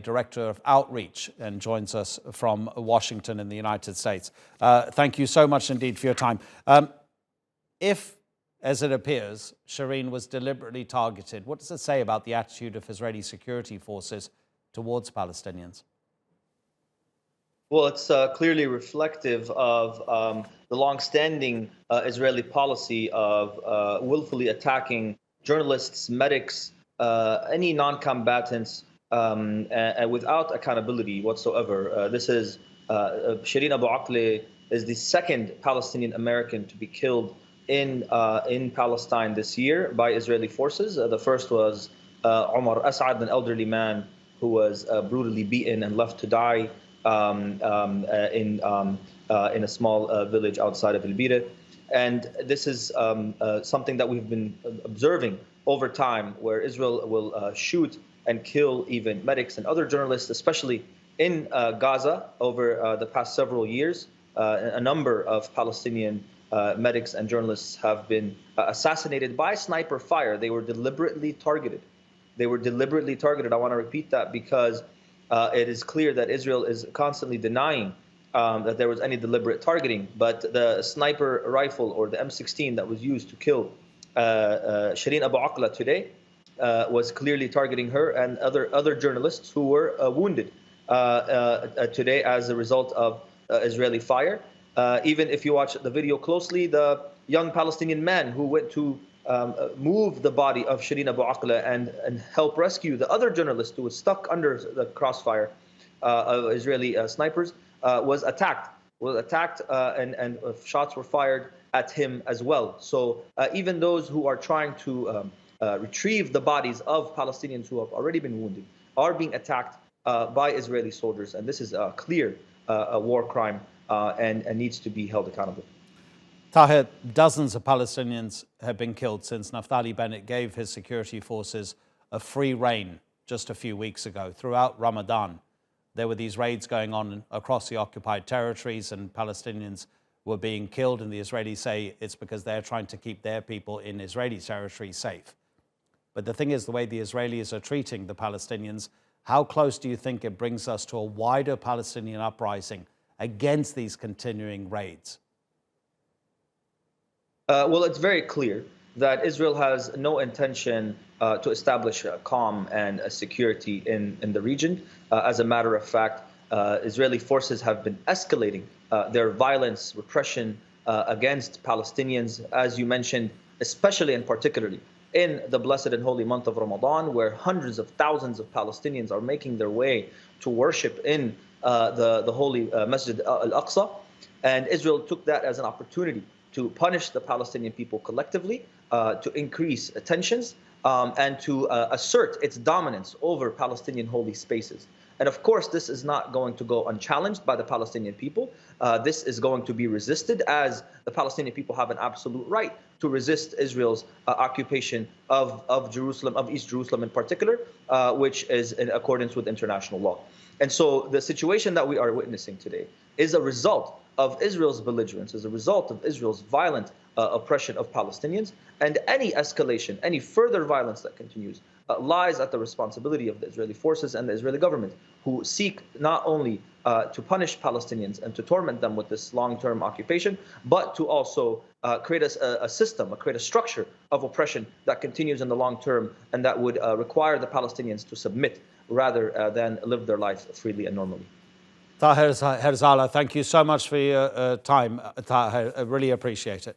Director of Outreach, and joins us from Washington in the United States. Thank you so much indeed for your time. If, as it appears, Shireen was deliberately targeted, what does it say about the attitude of Israeli security forces towards Palestinians? Well, it's clearly reflective of the long-standing Israeli policy of willfully attacking journalists, medics, any non-combatants, without accountability whatsoever. This is Shireen Abu Aqla is the second Palestinian American to be killed in Palestine this year by Israeli forces. The first was Omar Asad, an elderly man who was brutally beaten and left to die in a small village outside of El-Bira. And this is something that we've been observing over time, where Israel will shoot and kill even medics and other journalists, especially in Gaza over the past several years. A number of Palestinian medics and journalists have been assassinated by sniper fire. They were deliberately targeted. They were deliberately targeted. I want to repeat that because it is clear that Israel is constantly denying that there was any deliberate targeting. But the sniper rifle, or the M16 that was used to kill Shireen Abu Aqla today, was clearly targeting her and other journalists who were wounded today as a result of Israeli fire. Even if you watch the video closely, the young Palestinian man who went to move the body of Shireen Abu Aqla and help rescue the other journalist who was stuck under the crossfire of Israeli snipers was attacked. And shots were fired at him as well. So even those who are trying to retrieve the bodies of Palestinians who have already been wounded are being attacked by Israeli soldiers, and this is a clear war crime and needs to be held accountable. Taher, dozens of Palestinians have been killed since Naftali Bennett gave his security forces a free rein just a few weeks ago. Throughout Ramadan, there were these raids going on across the occupied territories, and Palestinians were being killed, and the Israelis say it's because they're trying to keep their people in Israeli territory safe. But the thing is, the way the Israelis are treating the Palestinians, how close do you think it brings us to a wider Palestinian uprising against these continuing raids? Well, it's very clear that Israel has no intention to establish calm and security in the region. As a matter of fact, Israeli forces have been escalating their violence, repression against Palestinians, as you mentioned, especially and particularly in the blessed and holy month of Ramadan, where hundreds of thousands of Palestinians are making their way to worship in the holy Masjid al-Aqsa. And Israel took that as an opportunity to punish the Palestinian people collectively, to increase tensions, and to assert its dominance over Palestinian holy spaces. And of course, this is not going to go unchallenged by the Palestinian people. This is going to be resisted, as the Palestinian people have an absolute right to resist Israel's occupation of Jerusalem, of East Jerusalem in particular, which is in accordance with international law. And so the situation that we are witnessing today is a result of Israel's belligerence, as a result of Israel's violent oppression of Palestinians. And any escalation, any further violence that continues, lies at the responsibility of the Israeli forces and the Israeli government, who seek not only to punish Palestinians and to torment them with this long-term occupation, but to also create a system, create a structure of oppression that continues in the long term, and that would require the Palestinians to submit rather than live their life freely and normally. Taher Herzallah, thank you so much for your time, Taher. I really appreciate it.